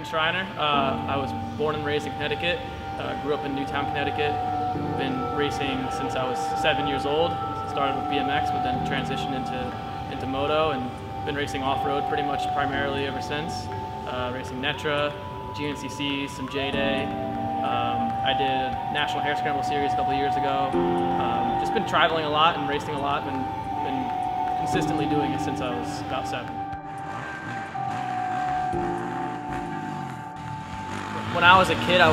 Schreiner. I was born and raised in Connecticut. Grew up in Newtown, Connecticut. Been racing since I was 7 years old. Started with BMX, but then transitioned into moto, and been racing off-road pretty much primarily ever since. Racing Netra, GNCC, some J-Day. I did National Hare Scramble Series a couple of years ago. Just been traveling a lot and racing a lot, and been consistently doing it since I was about 7. When I was a kid, I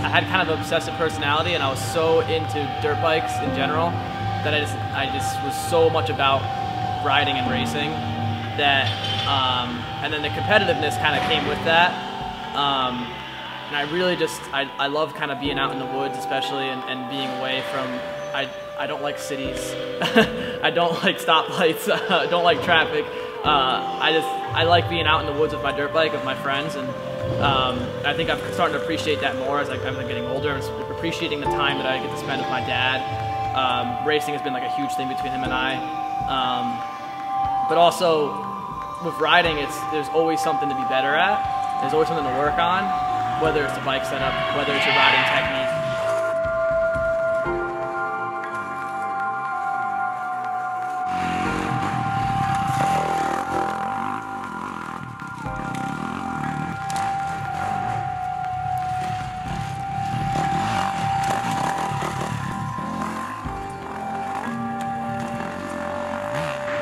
had kind of an obsessive personality, and I was so into dirt bikes in general that I just was so much about riding and racing that, and then the competitiveness kind of came with that. And I really I love kind of being out in the woods, especially, and being away from, I don't like cities. I don't like stoplights. I don't like traffic. I like being out in the woods with my dirt bike, with my friends, and I think I'm starting to appreciate that more as I'm getting older. I'm appreciating the time that I get to spend with my dad. Racing has been like a huge thing between him and I. But also with riding, there's always something to be better at. There's always something to work on, whether it's the bike setup, whether it's your riding technique.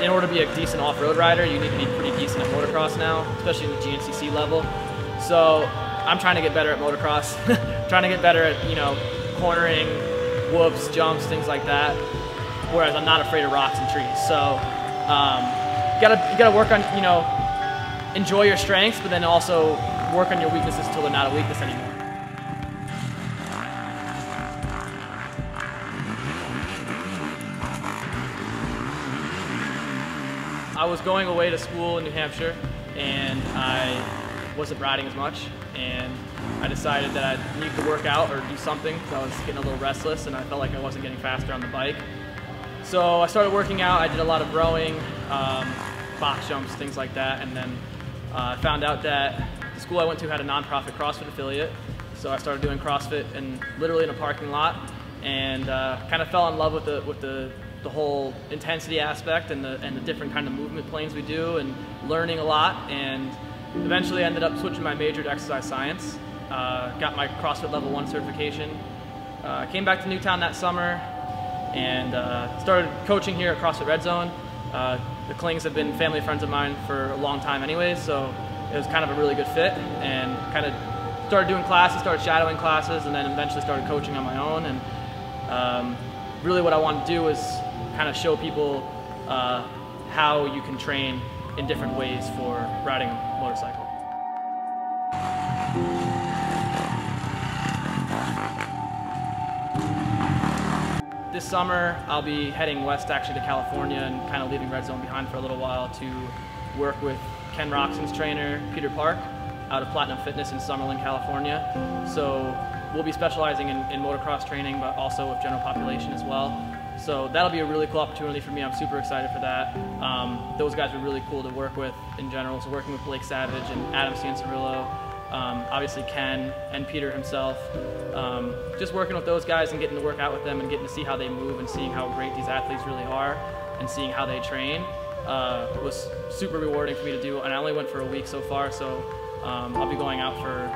In order to be a decent off-road rider, you need to be pretty decent at motocross now, especially in the GNCC level. So I'm trying to get better at motocross, trying to get better at, cornering, whoops, jumps, things like that. Whereas I'm not afraid of rocks and trees. So you gotta work on, enjoy your strengths, but then also work on your weaknesses until they're not a weakness anymore. I was going away to school in New Hampshire, and I wasn't riding as much, and I decided that I needed to work out or do something because I was getting a little restless and I felt like I wasn't getting faster on the bike. So I started working out. I did a lot of rowing, box jumps, things like that, and then I found out that the school I went to had a nonprofit CrossFit affiliate, so I started doing CrossFit literally in a parking lot, and kind of fell in love with the whole intensity aspect and the different kind of movement planes we do, and learning a lot, and eventually ended up switching my major to exercise science. Got my CrossFit Level 1 certification. Came back to Newtown that summer and started coaching here at CrossFit Red Zone. The Klings have been family friends of mine for a long time anyways, so it was kind of a really good fit, and kind of started doing classes, started shadowing classes, and then eventually started coaching on my own. And really what I wanted to do was kind of show people how you can train in different ways for riding a motorcycle. This summer I'll be heading west actually to California and kind of leaving Red Zone behind for a little while to work with Ken Roxon's trainer, Peter Park, out of Platinum Fitness in Summerlin, California. So we'll be specializing in motocross training, but also with general population as well. So that'll be a really cool opportunity for me. I'm super excited for that. Those guys were really cool to work with in general. So working with Blake Savage and Adam Cianciarillo, obviously Ken and Peter himself. Just working with those guys and getting to work out with them and getting to see how they move and seeing how great these athletes really are and seeing how they train was super rewarding for me to do. And I only went for a week so far, so I'll be going out for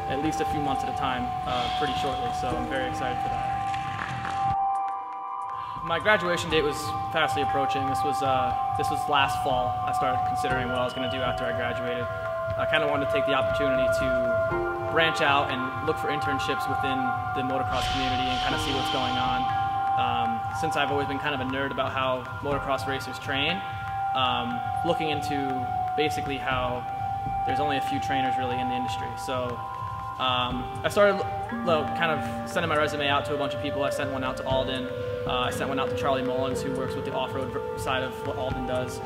at least a few months at a time pretty shortly, so I'm very excited for that. My graduation date was fastly approaching. This was last fall. I started considering what I was going to do after I graduated. I kind of wanted to take the opportunity to branch out and look for internships within the motocross community and kind of see what's going on. Since I've always been kind of a nerd about how motocross racers train, looking into basically how there's only a few trainers really in the industry. So I started kind of sending my resume out to a bunch of people. I sent one out to Alden. I sent one out to Charlie Mullins, who works with the off-road side of what Alden does.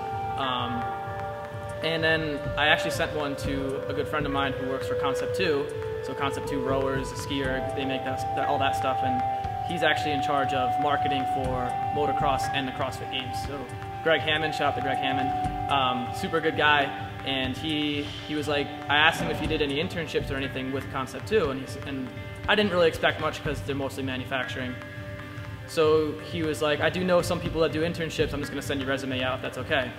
And then I actually sent one to a good friend of mine who works for Concept 2. So Concept 2 rowers, a skier, they make all that stuff. And he's actually in charge of marketing for motocross and the CrossFit Games. So Greg Hammond, shout out to Greg Hammond. Super good guy. And he was like, I asked him if he did any internships or anything with Concept 2, and I didn't really expect much because they're mostly manufacturing. So he was like, I do know some people that do internships, I'm just going to send your resume out if that's okay.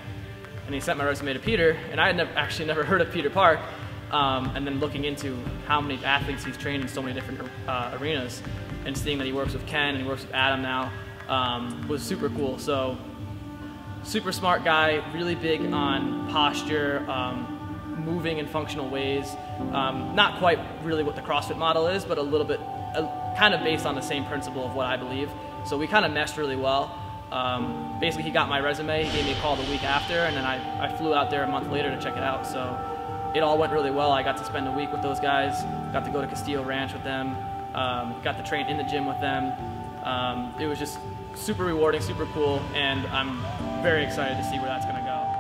And he sent my resume to Peter, and I had actually never heard of Peter Park, and then looking into how many athletes he's trained in so many different arenas, and seeing that he works with Ken and he works with Adam now, was super cool. So super smart guy, really big on posture, moving in functional ways. Not quite really what the CrossFit model is, but a little bit, kind of based on the same principle of what I believe. So we kind of meshed really well. Basically, he got my resume, he gave me a call the week after, and then I flew out there a month later to check it out. So it all went really well. I got to spend a week with those guys, got to go to Castillo Ranch with them, got to train in the gym with them. It was just super rewarding, super cool, and I'm very excited to see where that's going to go.